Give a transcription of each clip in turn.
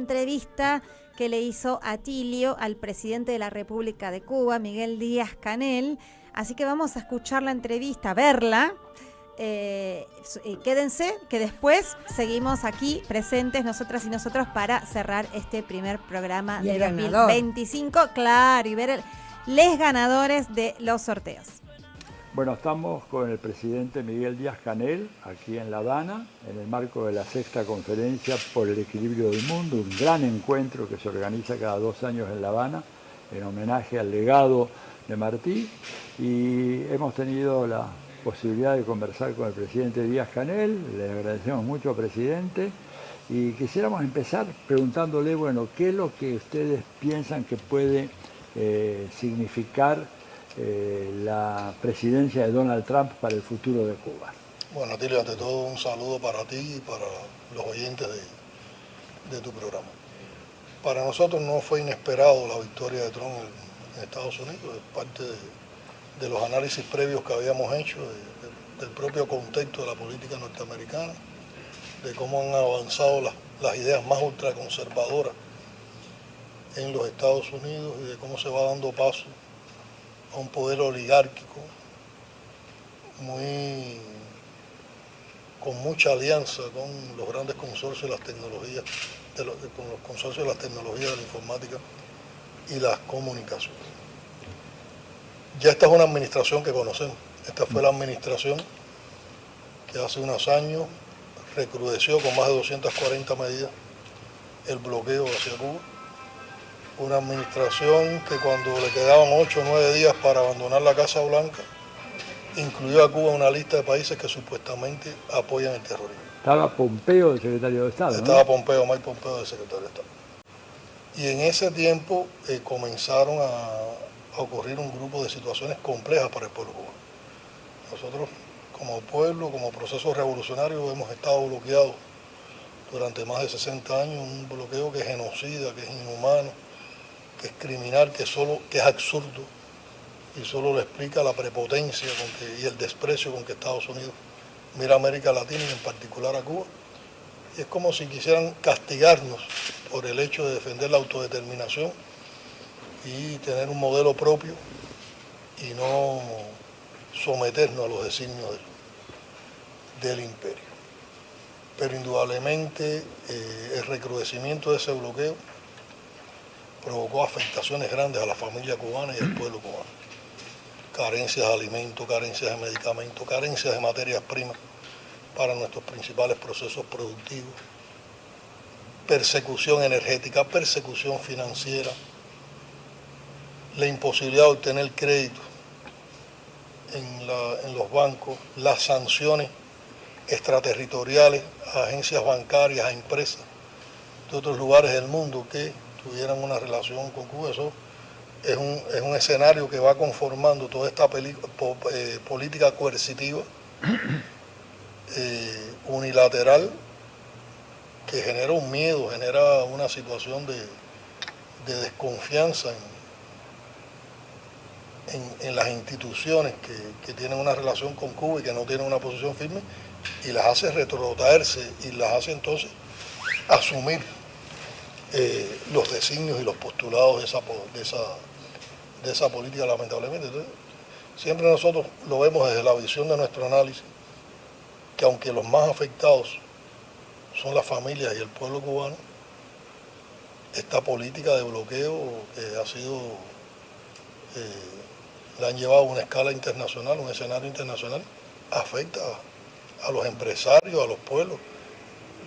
entrevista que le hizo Atilio al presidente de la República de Cuba, Miguel Díaz-Canel. Así que vamos a escuchar la entrevista, verla. Quédense, que después seguimos aquí presentes nosotras y nosotros para cerrar este primer programa de 2025. Claro, y ver los ganadores de los sorteos. Bueno, estamos con el presidente Miguel Díaz-Canel, aquí en La Habana, en el marco de la 6ª Conferencia por el Equilibrio del Mundo, un gran encuentro que se organiza cada 2 años en La Habana, en homenaje al legado de Martí, y hemos tenido la posibilidad de conversar con el presidente Díaz-Canel. Le agradecemos mucho, presidente, y quisiéramos empezar preguntándole, bueno, ¿qué es lo que ustedes piensan que puede significar la presidencia de Donald Trump para el futuro de Cuba? Bueno, Atilio, ante todo un saludo para ti y para los oyentes de tu programa. Para nosotros no fue inesperado la victoria de Trump en Estados Unidos, es parte de los análisis previos que habíamos hecho, del propio contexto de la política norteamericana, de cómo han avanzado las ideas más ultraconservadoras en los Estados Unidos y de cómo se va dando paso a un poder oligárquico con mucha alianza con los grandes consorcios de las tecnologías, con los consorcios de las tecnologías de la informática y las comunicaciones. Ya esta es una administración que conocemos. Esta fue la administración que hace unos años recrudeció con más de 240 medidas el bloqueo hacia Cuba. Una administración que cuando le quedaban 8 o 9 días para abandonar la Casa Blanca, incluyó a Cuba en una lista de países que supuestamente apoyan el terrorismo. Estaba Pompeo, el secretario de Estado, Estaba ¿no? Mike Pompeo, el secretario de Estado. Y en ese tiempo comenzaron a ocurrir un grupo de situaciones complejas para el pueblo cubano. Nosotros, como pueblo, como proceso revolucionario, hemos estado bloqueados durante más de 60 años, un bloqueo que es genocida, que es inhumano, que es criminal, que es absurdo y solo le explica la prepotencia y el desprecio con que Estados Unidos mira a América Latina y en particular a Cuba. Y es como si quisieran castigarnos por el hecho de defender la autodeterminación y tener un modelo propio y no someternos a los designios del imperio. Pero indudablemente el recrudecimiento de ese bloqueo provocó afectaciones grandes a la familia cubana y al pueblo cubano. Carencias de alimentos, carencias de medicamentos, carencias de materias primas para nuestros principales procesos productivos, persecución energética, persecución financiera, la imposibilidad de obtener crédito en los bancos, las sanciones extraterritoriales a agencias bancarias, a empresas de otros lugares del mundo que tuvieran una relación con Cuba. Eso es un escenario que va conformando toda esta política coercitiva, unilateral, que genera un miedo, genera una situación de desconfianza en las instituciones que tienen una relación con Cuba y que no tienen una posición firme, y las hace retrotraerse y las hace entonces asumir los designios y los postulados de esa política, lamentablemente. Entonces, siempre nosotros lo vemos desde la visión de nuestro análisis, que aunque los más afectados son las familias y el pueblo cubano, esta política de bloqueo que ha sido, la han llevado a una escala internacional, un escenario internacional, afecta a los empresarios, a los pueblos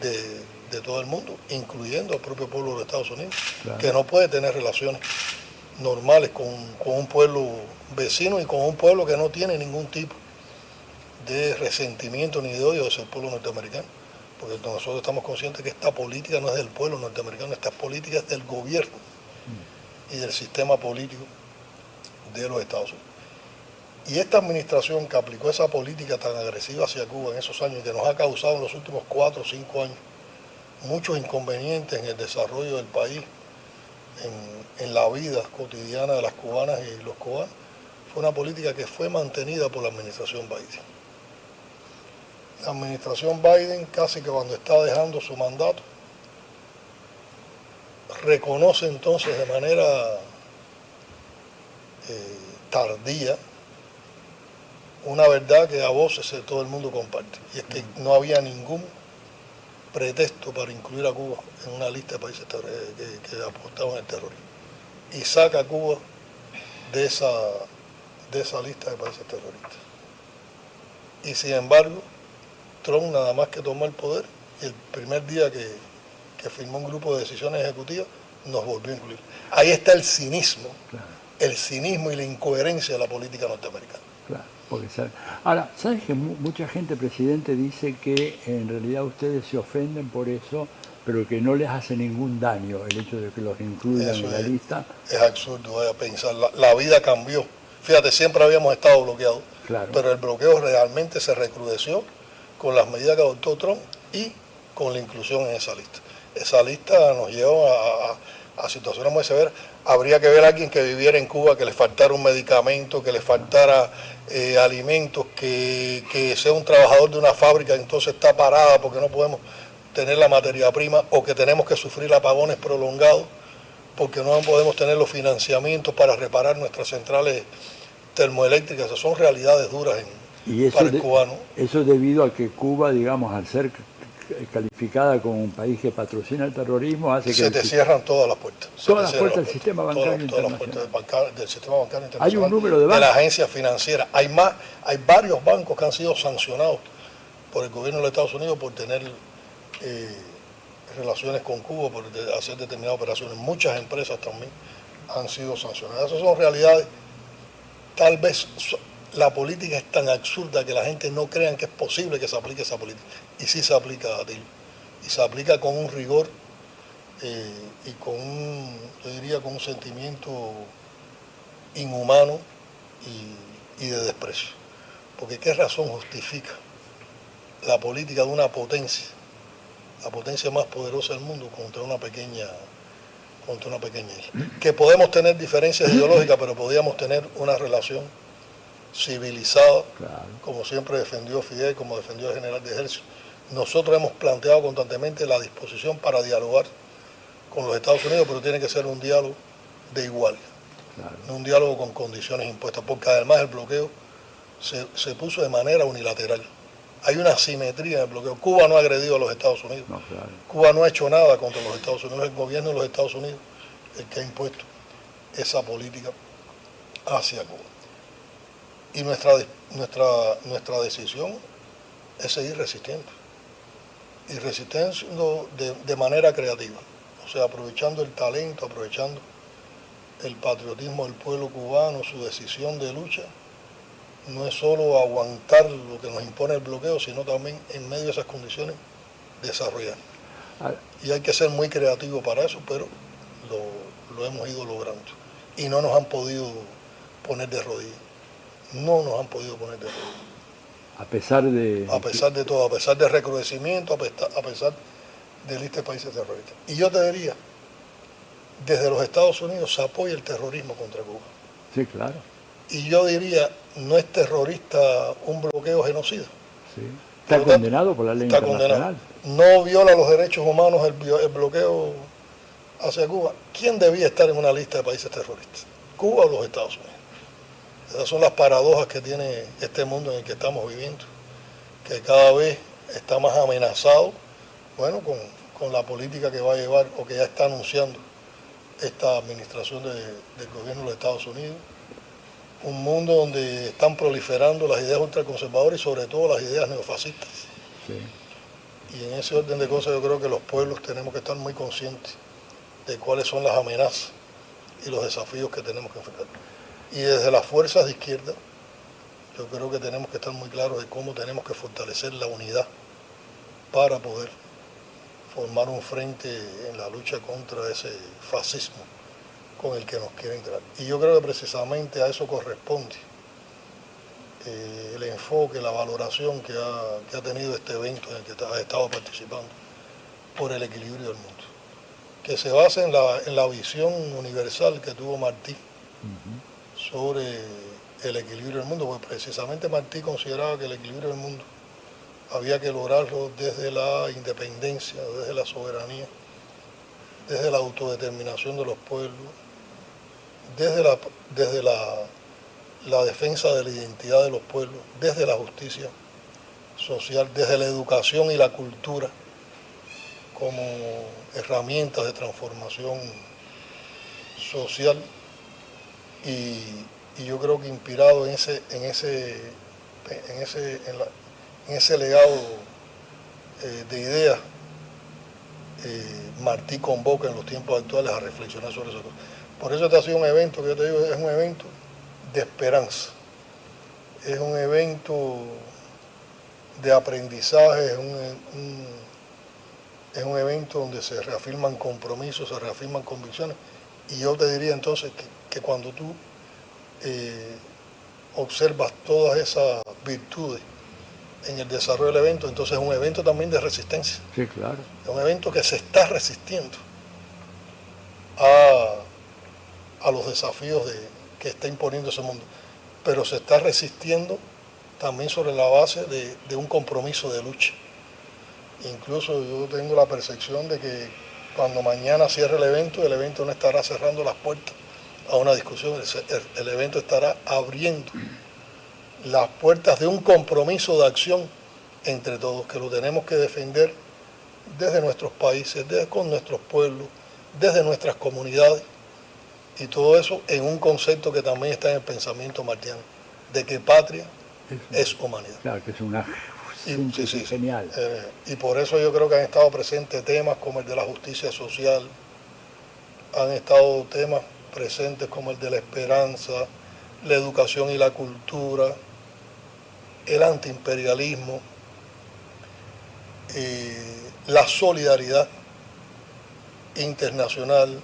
de todo el mundo, incluyendo al propio pueblo de Estados Unidos, claro, que no puede tener relaciones normales con un pueblo vecino y con un pueblo que no tiene ningún tipo de resentimiento ni de odio hacia el pueblo norteamericano, porque nosotros estamos conscientes que esta política no es del pueblo norteamericano, esta política es del gobierno y del sistema político de los Estados Unidos. Y esta administración que aplicó esa política tan agresiva hacia Cuba en esos años, que nos ha causado en los últimos 4 o 5 años muchos inconvenientes en el desarrollo del país, en la vida cotidiana de las cubanas y los cubanos, fue una política que fue mantenida por la administración Biden. La administración Biden, casi que cuando está dejando su mandato, reconoce entonces de manera tardía una verdad que a voces todo el mundo comparte, y es que no había ningún pretexto para incluir a Cuba en una lista de países que apostaban al terrorismo, y saca a Cuba de esa lista de países terroristas. Y sin embargo, Trump nada más que tomó el poder, y el primer día que firmó un grupo de decisiones ejecutivas, nos volvió a incluir. Ahí está el cinismo, claro. El cinismo y la incoherencia de la política norteamericana. Claro, porque ahora, ¿sabes que mucha gente, presidente, dice que en realidad ustedes se ofenden por eso, pero que no les hace ningún daño el hecho de que los incluyan en la lista? Es absurdo, vaya a pensar, la vida cambió. Fíjate, siempre habíamos estado bloqueados, claro. Pero el bloqueo realmente se recrudeció con las medidas que adoptó Trump y con la inclusión en esa lista. Esa lista nos llevó a situaciones muy severas. Habría que ver a alguien que viviera en Cuba, que le faltara un medicamento, que le faltara alimentos, que sea un trabajador de una fábrica, entonces está parada porque no podemos tener la materia prima, o que tenemos que sufrir apagones prolongados porque no podemos tener los financiamientos para reparar nuestras centrales termoeléctricas. Esas son realidades duras para el cubano. Eso debido a que Cuba, digamos, al ser calificada como un país que patrocina el terrorismo, hace que se te cierran todas las puertas. Todas las puertas del sistema bancario internacional. Todas las puertas del sistema bancario internacional. Hay un número de bancos. De la agencia financiera. Hay varios bancos que han sido sancionados por el gobierno de los Estados Unidos por tener relaciones con Cuba, por hacer determinadas operaciones. Muchas empresas también han sido sancionadas. Esas son realidades. Tal vez la política es tan absurda que la gente no crea que es posible que se aplique esa política. Y sí se aplica a ti. Y se aplica con un rigor y con yo diría, con un sentimiento inhumano y de desprecio. Porque ¿qué razón justifica la política de una potencia, la potencia más poderosa del mundo, contra una pequeña isla? Que podemos tener diferencias ideológicas, pero podíamos tener una relación civilizada, claro, como siempre defendió Fidel, como defendió el general de ejército. Nosotros hemos planteado constantemente la disposición para dialogar con los Estados Unidos, pero tiene que ser un diálogo de igual, claro, no un diálogo con condiciones impuestas, porque además el bloqueo se puso de manera unilateral. Hay una asimetría en el bloqueo. Cuba no ha agredido a los Estados Unidos. No, claro. Cuba no ha hecho nada contra los Estados Unidos. Es el gobierno de los Estados Unidos el que ha impuesto esa política hacia Cuba. Y nuestra decisión es seguir resistiendo. Y resistiendo de manera creativa. O sea, aprovechando el talento, aprovechando el patriotismo del pueblo cubano, su decisión de lucha. No es solo aguantar lo que nos impone el bloqueo, sino también en medio de esas condiciones desarrollar. Y hay que ser muy creativo para eso, pero lo hemos ido logrando. Y no nos han podido poner de rodillas. No nos han podido poner de rodillas. A pesar de todo, a pesar del recrudecimiento, a pesar de lista de países terroristas. Y yo te diría, desde los Estados Unidos se apoya el terrorismo contra Cuba. Sí, claro. Y yo diría, no es terrorista un bloqueo genocida. Sí. Está condenado por la ley internacional. No viola los derechos humanos el bloqueo hacia Cuba. ¿Quién debía estar en una lista de países terroristas? ¿Cuba o los Estados Unidos? Esas son las paradojas que tiene este mundo en el que estamos viviendo, que cada vez está más amenazado, bueno, con la política que va a llevar o que ya está anunciando esta administración del gobierno de los Estados Unidos. Un mundo donde están proliferando las ideas ultraconservadoras y sobre todo las ideas neofascistas. Sí. Y en ese orden de cosas yo creo que los pueblos tenemos que estar muy conscientes de cuáles son las amenazas y los desafíos que tenemos que enfrentar. Y desde las fuerzas de izquierda, yo creo que tenemos que estar muy claros de cómo tenemos que fortalecer la unidad para poder formar un frente en la lucha contra ese fascismo con el que nos quieren entrar. Y yo creo que precisamente a eso corresponde el enfoque, la valoración que ha tenido este evento en el que ha estado participando por el equilibrio del mundo, que se basa en la visión universal que tuvo Martí sobre el equilibrio del mundo, porque precisamente Martí consideraba que el equilibrio del mundo había que lograrlo desde la independencia, desde la soberanía desde la autodeterminación de los pueblos, desde la defensa de la identidad de los pueblos, desde la justicia social, desde la educación y la cultura como herramientas de transformación social, y yo creo que inspirado en ese legado de ideas, Martí convoca en los tiempos actuales a reflexionar sobre eso. Por eso este ha sido un evento que yo te digo, es un evento de esperanza, es un evento de aprendizaje, es un evento donde se reafirman compromisos, se reafirman convicciones, y yo te diría entonces que cuando tú observas todas esas virtudes en el desarrollo del evento, entonces es un evento también de resistencia. Sí, claro. Es un evento que se está resistiendo a los desafíos que está imponiendo ese mundo, pero se está resistiendo también sobre la base de un compromiso de lucha. Incluso yo tengo la percepción de que cuando mañana cierre el evento no estará cerrando las puertas a una discusión, el evento estará abriendo las puertas de un compromiso de acción entre todos, que lo tenemos que defender desde nuestros países, con nuestros pueblos, desde nuestras comunidades, y todo eso en un concepto que también está en el pensamiento martiano, de que patria es humanidad. Claro, que es una sí, genial. Y por eso yo creo que han estado presentes temas como el de la justicia social, han estado temas presentes como el de la esperanza, la educación y la cultura, el antiimperialismo, la solidaridad internacional,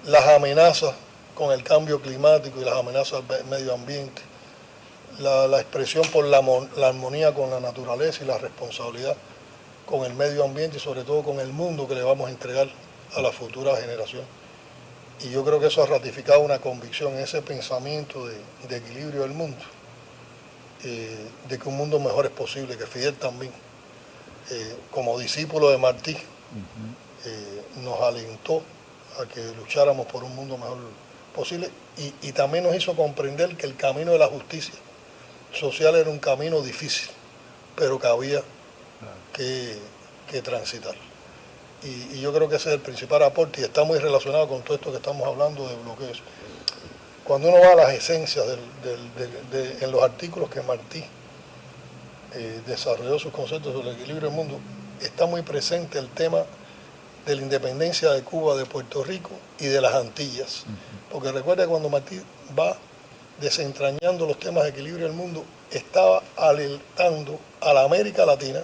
las amenazas con el cambio climático y las amenazas al medio ambiente, la expresión por la armonía con la naturaleza y la responsabilidad con el medio ambiente y sobre todo con el mundo que le vamos a entregar a la futura generación. Y yo creo que eso ha ratificado una convicción en ese pensamiento de equilibrio del mundo, de que un mundo mejor es posible, que Fidel también, como discípulo de Martí, nos alentó a que lucháramos por un mundo mejor posible, y también nos hizo comprender que el camino de la justicia social era un camino difícil, pero que había que transitar. Y yo creo que ese es el principal aporte, y está muy relacionado con todo esto que estamos hablando de bloqueos. Cuando uno va a las esencias en los artículos que Martí desarrolló sus conceptos sobre el equilibrio del mundo, está muy presente el tema de la independencia de Cuba, de Puerto Rico y de las Antillas. Porque recuerda que cuando Martí va desentrañando los temas de equilibrio del mundo, estaba alertando a la América Latina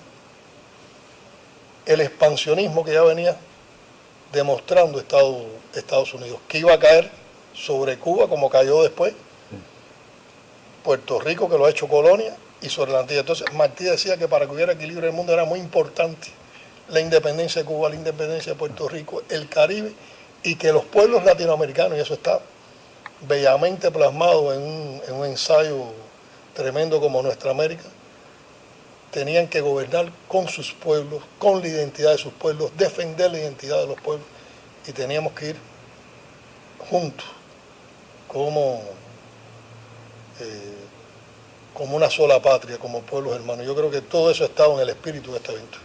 el expansionismo que ya venía demostrando Estados Unidos, que iba a caer sobre Cuba como cayó después, Puerto Rico que lo ha hecho colonia, y sobre la Antilla. Entonces Martí decía que para que hubiera equilibrio del mundo era muy importante la independencia de Cuba, la independencia de Puerto Rico, el Caribe, y que los pueblos latinoamericanos, y eso está bellamente plasmado en un ensayo tremendo como Nuestra América, tenían que gobernar con sus pueblos, con la identidad de sus pueblos, defender la identidad de los pueblos, y teníamos que ir juntos como una sola patria, como pueblos hermanos. Yo creo que todo eso ha estado en el espíritu de este evento.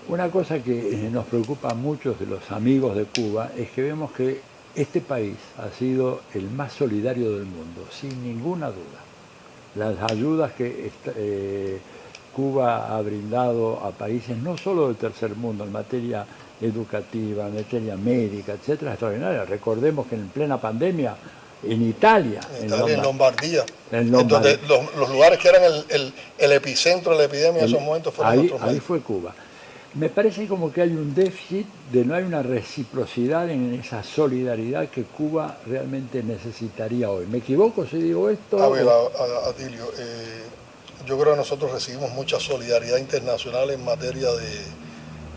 Una cosa que nos preocupa a muchos de los amigos de Cuba es que vemos que este país ha sido el más solidario del mundo, sin ninguna duda. Las ayudas que Cuba ha brindado a países no solo del tercer mundo, en materia educativa, en materia médica, etcétera, es extraordinaria. Recordemos que en plena pandemia, en Italia, en Lombardía, donde los lugares que eran el epicentro de la epidemia en esos momentos fueron nuestros países. Ahí fue Cuba. Me parece como que hay un déficit no hay una reciprocidad en esa solidaridad que Cuba realmente necesitaría hoy. ¿Me equivoco si digo esto? A ver, Atilio, yo creo que nosotros recibimos mucha solidaridad internacional en materia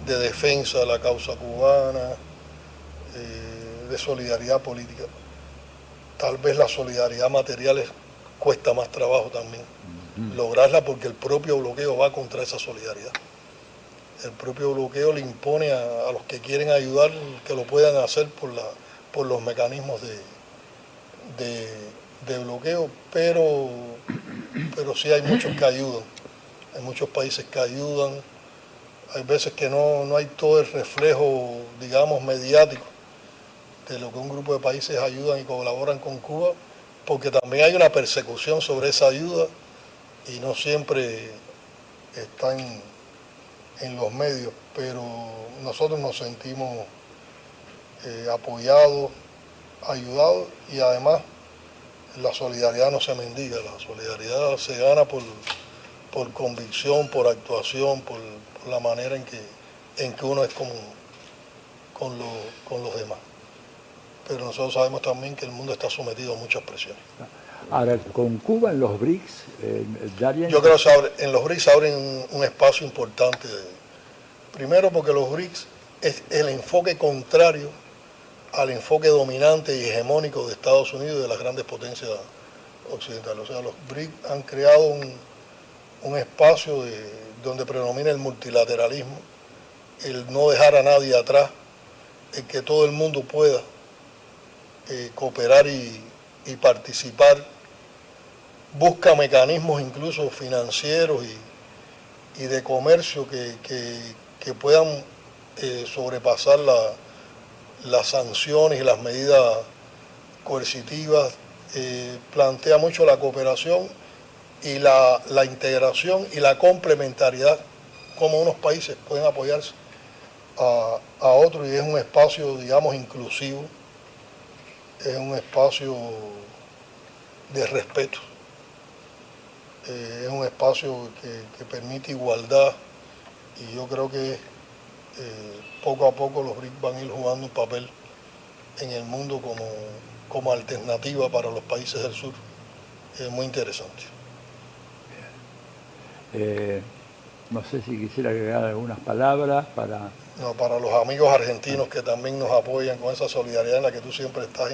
de defensa de la causa cubana, de solidaridad política. Tal vez la solidaridad material cuesta más trabajo también lograrla, porque el propio bloqueo va contra esa solidaridad. el propio bloqueo le impone a los que quieren ayudar que lo puedan hacer por los mecanismos de bloqueo, pero sí hay muchos que ayudan, hay muchos países que ayudan, hay veces que no hay todo el reflejo, digamos, mediático de lo que un grupo de países ayudan y colaboran con Cuba, porque también hay una persecución sobre esa ayuda y no siempre está en los medios, pero nosotros nos sentimos apoyados, ayudados, y además la solidaridad no se mendiga, la solidaridad se gana por convicción, por actuación, por la manera en que uno es con los demás. Pero nosotros sabemos también que el mundo está sometido a muchas presiones. Ahora, con Cuba en los BRICS, darían... Yo creo que en los BRICS abren un espacio importante. Primero porque los BRICS es el enfoque contrario al enfoque dominante y hegemónico de Estados Unidos y de las grandes potencias occidentales. O sea, los BRICS han creado un espacio donde predomina el multilateralismo, el no dejar a nadie atrás, el que todo el mundo pueda cooperar y participar, busca mecanismos incluso financieros y de comercio que puedan sobrepasar las sanciones y las medidas coercitivas, plantea mucho la cooperación y la integración y la complementariedad, cómo unos países pueden apoyarse a otros, y es un espacio, digamos, inclusivo, es un espacio de respeto, es un espacio que permite igualdad, y yo creo que poco a poco los BRICS van a ir jugando un papel en el mundo como alternativa para los países del sur. Es muy interesante. No sé si quisiera agregar algunas palabras para... No, para los amigos argentinos que también nos apoyan con esa solidaridad en la que tú siempre estás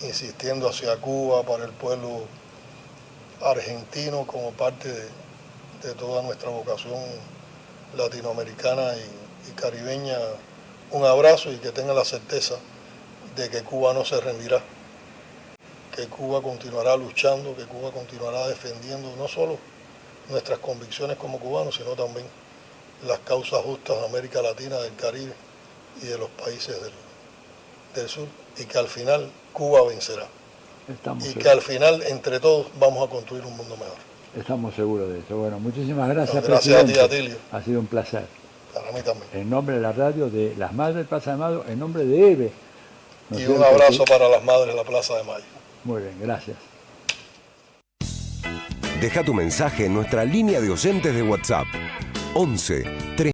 insistiendo hacia Cuba, para el pueblo argentino como parte de toda nuestra vocación latinoamericana y caribeña, un abrazo, y que tengan la certeza de que Cuba no se rendirá, que Cuba continuará luchando, que Cuba continuará defendiendo no solo nuestras convicciones como cubanos, sino también las causas justas de América Latina, del Caribe y de los países del sur, y que al final Cuba vencerá. Que al final, entre todos, vamos a construir un mundo mejor. Estamos seguros de eso. Bueno, muchísimas gracias, gracias presidente. a ti, Atilio. Ha sido un placer. Para mí también. En nombre de la radio de Las Madres de Plaza de Mayo, en nombre de EVE. Y un abrazo para las Madres de la Plaza de Mayo. Muy bien, gracias. Deja tu mensaje en nuestra línea de oyentes de WhatsApp 11 3